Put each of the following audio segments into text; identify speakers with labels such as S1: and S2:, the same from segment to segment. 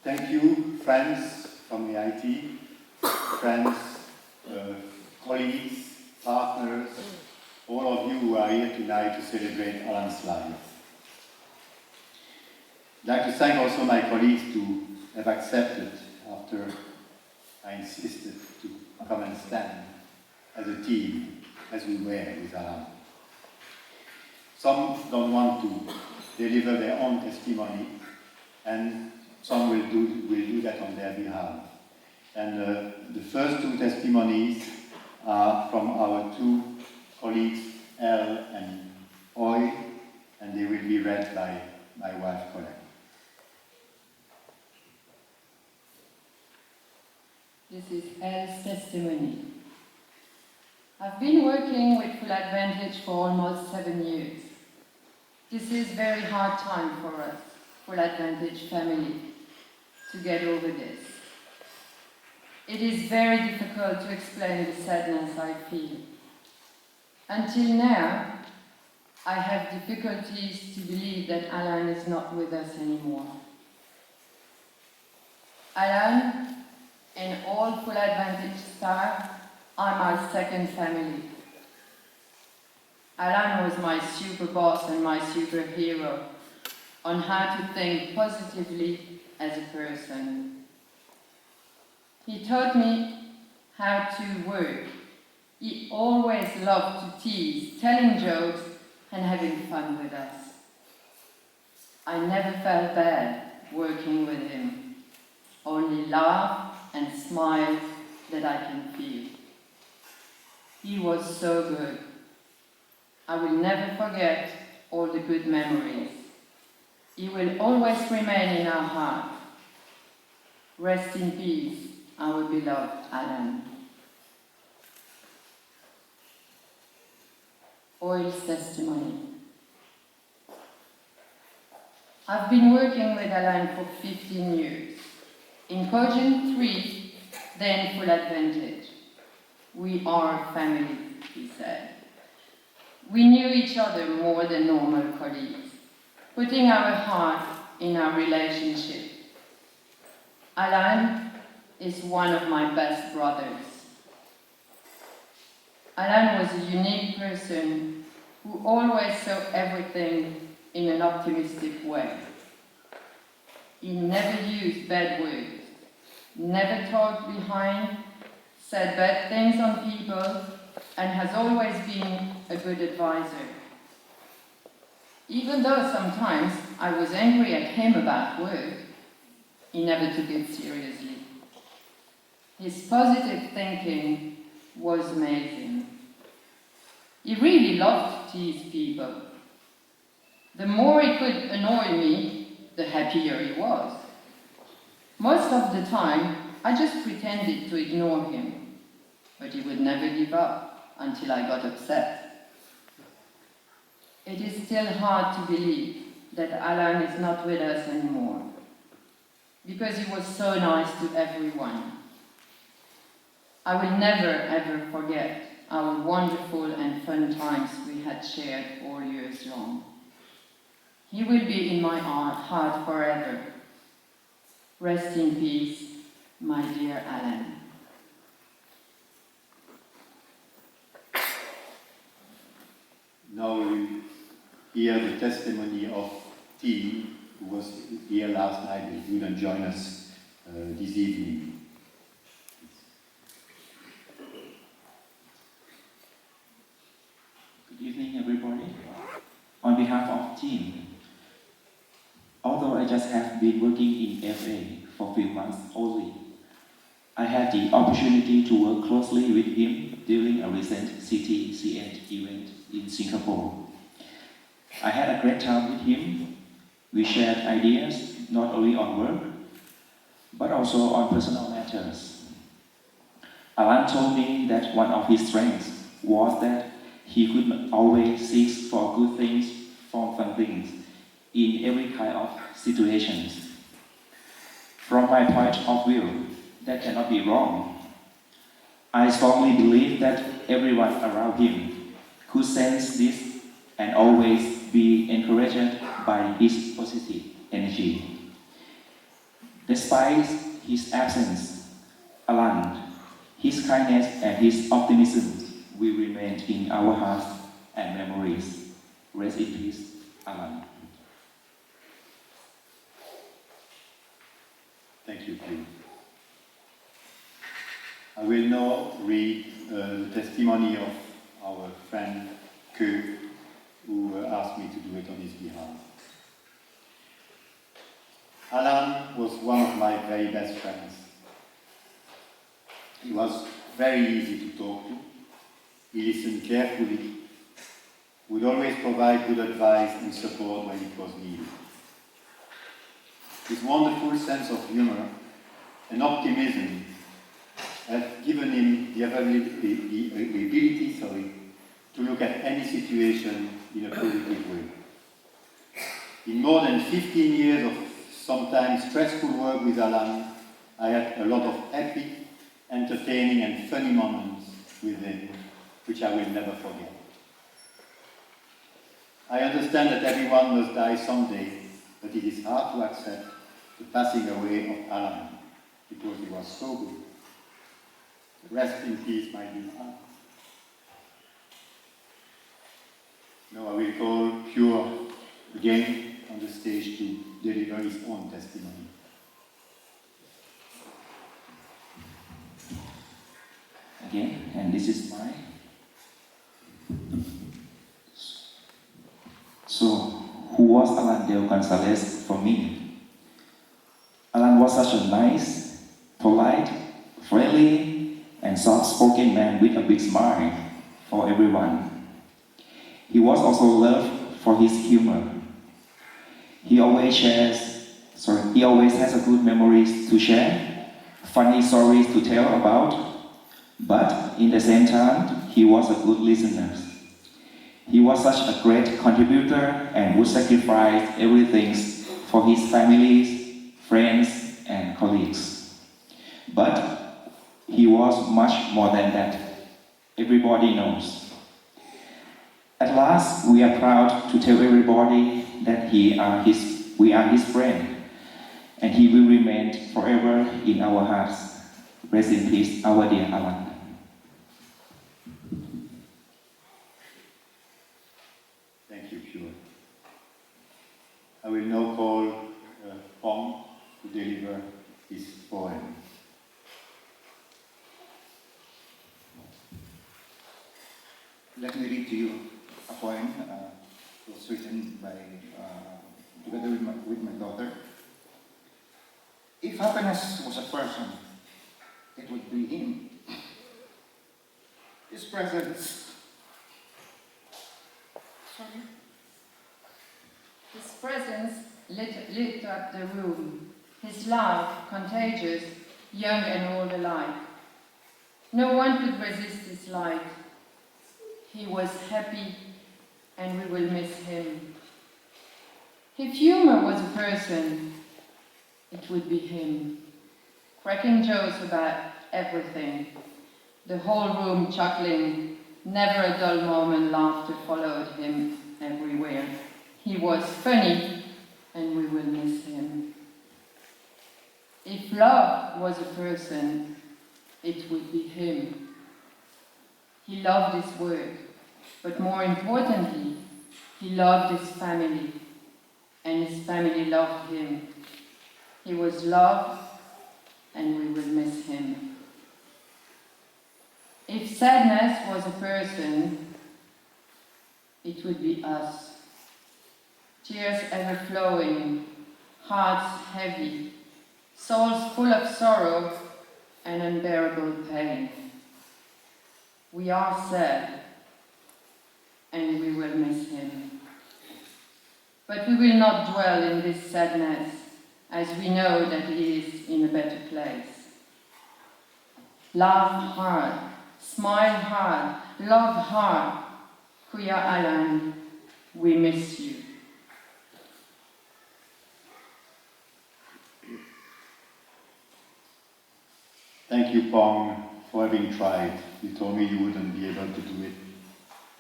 S1: Thank you, friends from the IT, friends, colleagues, partners, all of you who are here tonight to celebrate Alan's life. I'd like to thank also my colleagues to have accepted, after I insisted, to come and stand as a team, as we were with Alan. Some don't want to deliver their own testimony, and some will do that on their behalf. And the first two testimonies are from our two colleagues, El and Oy, and they will be read by my wife, Colette.
S2: This is El's testimony. I've been working with Full Advantage for almost 7 years. This is a very hard time for us, Full Advantage family, to get over this. It is very difficult to explain the sadness I feel. Until now, I have difficulties to believe that Alan is not with us anymore. Alan and all Full Advantage staff are my second family. Alan was my super boss and my superhero on how to think positively as a person. He taught me how to work. He always loved to tease, telling jokes and having fun with us. I never felt bad working with him, only laugh and smile that I can feel. He was so good. I will never forget all the good memories. He will always remain in our heart. Rest in peace, our beloved Alan. Oil's testimony. I've been working with Alan for 15 years. In Cogent 3, then Full Advantage. We are family, he said. We knew each other more than normal colleagues, putting our heart in our relationship. Alan is one of my best brothers. Alan was a unique person who always saw everything in an optimistic way. He never used bad words, never talked behind, said bad things on people, and has always been a good advisor. Even though sometimes I was angry at him about work, he never took it seriously. His positive thinking was amazing. He really loved to tease people. The more he could annoy me, the happier he was. Most of the time, I just pretended to ignore him, but he would never give up until I got upset. It is still hard to believe that Alan is not with us anymore, because he was so nice to everyone. I will never ever forget our wonderful and fun times we had shared all years long. He will be in my heart forever. Rest in peace, my dear Alan.
S1: Now we will hear the testimony of Tim, who was here last night and couldn't join us this evening.
S3: Good evening, everybody. On behalf of Tim, although I just have been working in FA for a few months only, I had the opportunity to work closely with him during a recent CTCN event in Singapore. I had a great time with him. We shared ideas not only on work, but also on personal matters. Alan told me that one of his strengths was that he could always seek for good things from fun things in every kind of situations. From my point of view, that cannot be wrong. I strongly believe that everyone around him could sense this and always be encouraged by his positive energy. Despite his absence, Alan, his kindness and his optimism will remain in our hearts and memories. Rest in peace, Alan.
S1: Thank you, Pete. I will now read the testimony of our friend Ke, who asked me to do it on his behalf. Alan was one of my very best friends. He was very easy to talk to. He listened carefully, would always provide good advice and support when it was needed. His wonderful sense of humor and optimism had given him the ability to look at any situation in a positive way. In more than 15 years of sometimes stressful work with Alan, I had a lot of happy, entertaining and funny moments with him, which I will never forget. I understand that everyone must die someday, but it is hard to accept the passing away of Alan, because he was so good. Rest in peace, my dear Alan. Now I will call Pure again on the stage to deliver his own testimony.
S3: Again, and this is mine. So, who was Alan Del Gonzales for me? Alan was such a nice, polite, friendly, and soft-spoken man with a big smile for everyone. He was also loved for his humor. He always has a good memories to share, funny stories to tell about, but in the same time, he was a good listener. He was such a great contributor and would sacrifice everything for his family, friends, and colleagues. But he was much more than that. Everybody knows. At last, we are proud to tell everybody that we are his friend, and he will remain forever in our hearts. Rest in peace, our dear Alan.
S1: Thank you, Pure. I will now call Pong to deliver his poem.
S4: Let me read to you a poem that was written by, together with my daughter. If happiness was a person, it would be him. His presence. Sorry?
S2: His presence lit up the room. His laugh, contagious, young and old alike. No one could resist his light. He was happy, and we will miss him. If humor was a person, it would be him. Cracking jokes about everything. The whole room chuckling. Never a dull moment. Laughter followed him everywhere. He was funny, and we will miss him. If love was a person, it would be him. He loved his work, but more importantly, he loved his family, and his family loved him. He was loved, and we will miss him. If sadness was a person, it would be us. Tears ever flowing, hearts heavy, souls full of sorrow and unbearable pain. We are sad, and we will miss him. But we will not dwell in this sadness, as we know that he is in a better place. Laugh hard, smile hard, love hard. Kuya Alan, we miss you.
S1: Thank you, Pong, for having tried. You told me you wouldn't be able to do it.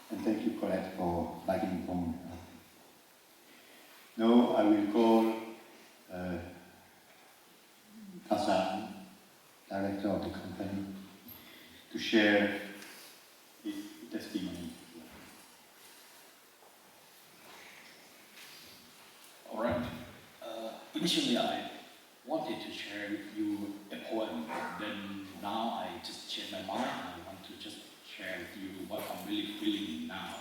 S1: And thank you, Colette, for backing Pong. Now I will call director of the company, to share his testimony.
S5: All right. Initially, I wanted to share with you a poem, then now I just changed my mind. I want to just share with you what I'm really feeling now.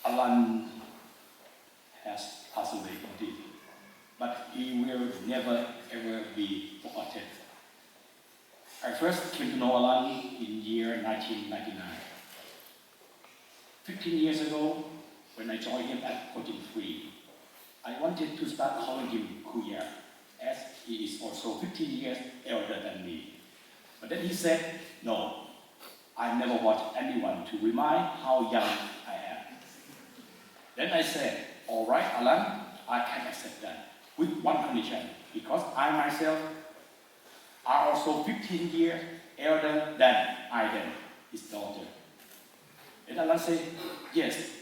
S5: Alan has passed away indeed, but he will never ever be forgotten. I first came to know Alan in year 1999. 15 years ago, when I joined him at Coaching Free, I wanted to start calling him Kuya, as he is also 15 years elder than me. But then he said, no, I never want anyone to remind how young I am. Then I said, all right, Alan, I can accept that, with one condition, because I myself are also 15 years elder than Aiden, his daughter. And Alan said, yes.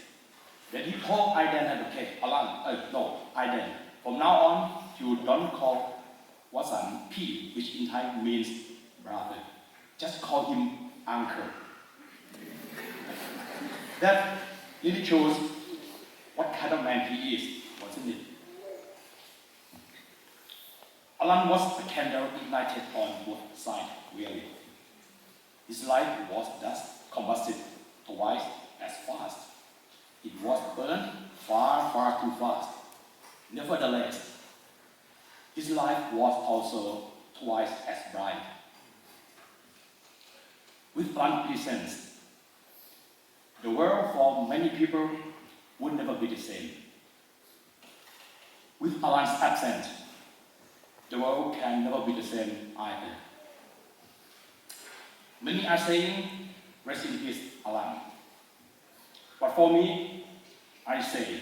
S5: Then he told Aiden that, okay, Alan, no, Aiden, from now on, you don't call Wasan P, which in Thai means brother. Just call him uncle. That really shows what kind of man he is, wasn't it? Alan was a candle ignited on both sides, really. His life was thus combusted twice as fast. It was burned far, far too fast. Nevertheless, his life was also twice as bright. With Alan's presence, the world for many people would never be the same. With Alan's absence, the world can never be the same either. Many are saying, rest in peace, Alan. But for me, I say,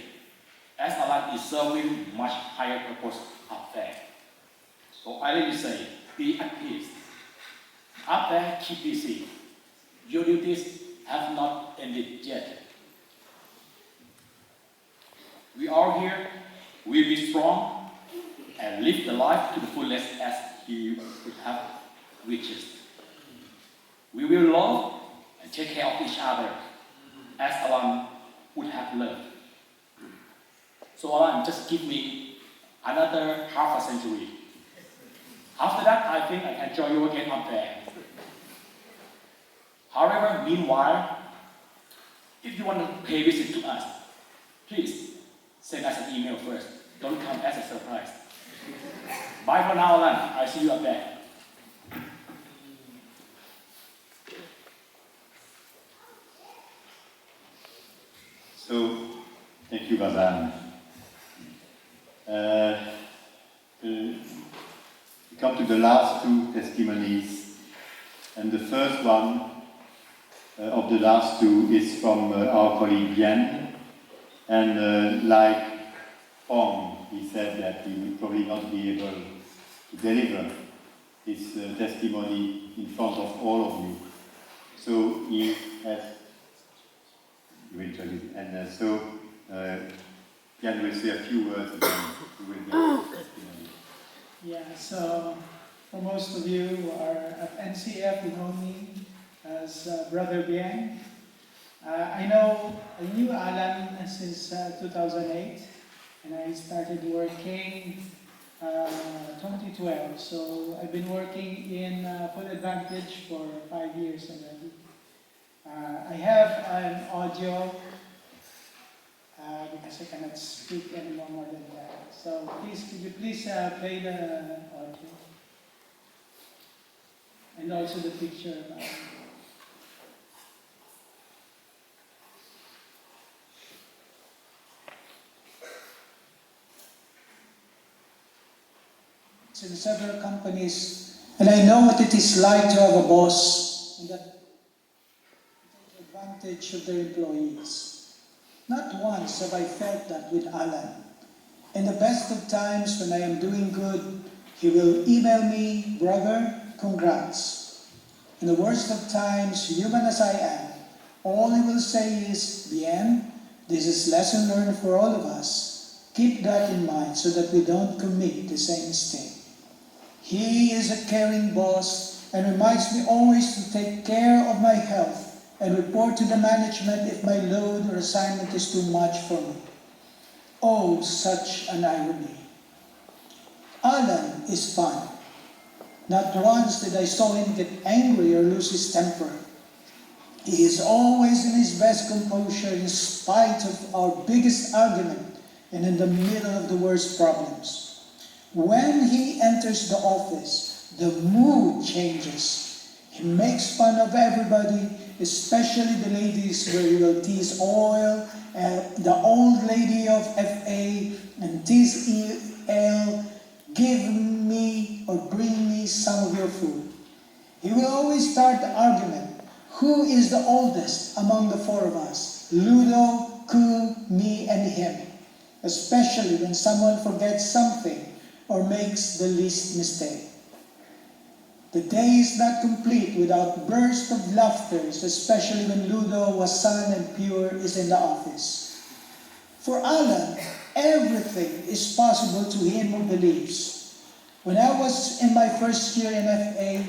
S5: as Alan is serving much higher purpose up there. So I really say, be at peace. Up there, keep busy. Your duties have not ended yet. We are here, we'll be strong, and live the life to the fullest as He would have riches. We will love and take care of each other as Alan would have loved. So Alan, just give me another half a century. After that, I think I can join you again up there. However, meanwhile, if you want to pay visit to us, please send us an email first. Don't come as a surprise. Bye for now, Alan. I'll see you up there.
S1: So, thank you, Bazan. We come to the last two testimonies, and the first one of the last two is from our colleague Bien, and like Pong, he said that he would probably not be able to deliver his testimony in front of all of you. So he has and so Jan will say a few words and then we will get the testimony.
S6: Yeah, so for most of you who are at NCF, you know me as Brother Bien. I knew Alan since 2008, and I started working 2012. So I've been working in Full Advantage for 5 years already. I have an audio because I cannot speak anymore more than that. So please, could you please play the audio and also the picture about it. It's in several companies, and I know what it is like to have a boss and that take advantage of their employees. Not once have I felt that with Alan. In the best of times when I am doing good, he will email me, brother, congrats. In the worst of times, human as I am, all he will say is, Bien, this is lesson learned for all of us. Keep that in mind so that we don't commit the same mistake. He is a caring boss and reminds me always to take care of my health and report to the management if my load or assignment is too much for me. Oh, such an irony. Alan is fun. Not once did I saw him get angry or lose his temper. He is always in his best composure in spite of our biggest argument and in the middle of the worst problems. When he enters the office, the mood changes. He makes fun of everybody, especially the ladies where he will tease oil, the old lady of FA, and tease EL, give me or bring me some of your food. He will always start the argument. Who is the oldest among the four of us? Ludo, Ku, me, and him. Especially when someone forgets something or makes the least mistake. The day is not complete without bursts of laughter, especially when Ludo, Wasan, and Pure is in the office. For Alan, everything is possible to him who believes. When I was in my first year in FA,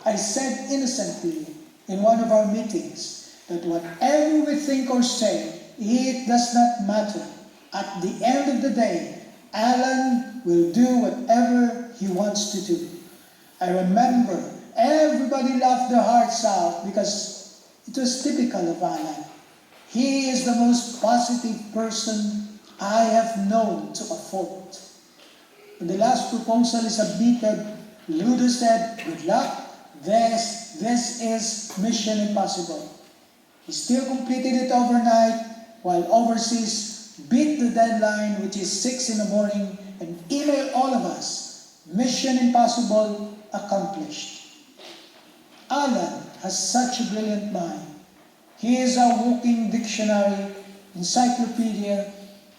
S6: I said innocently in one of our meetings that whatever we think or say, it does not matter. At the end of the day, Alan will do whatever he wants to do. I remember everybody laughed their hearts out because it was typical of Alan. He is the most positive person I have known to a fault. When the last proposal is submitted, Ludo said, "Good luck. This is mission impossible." He still completed it overnight while overseas beat the deadline, which is 6 in the morning, and emailed all of us, "Mission impossible accomplished." Alan has such a brilliant mind. He is a walking dictionary, encyclopedia,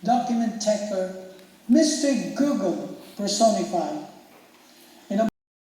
S6: document checker, Mr. Google personified.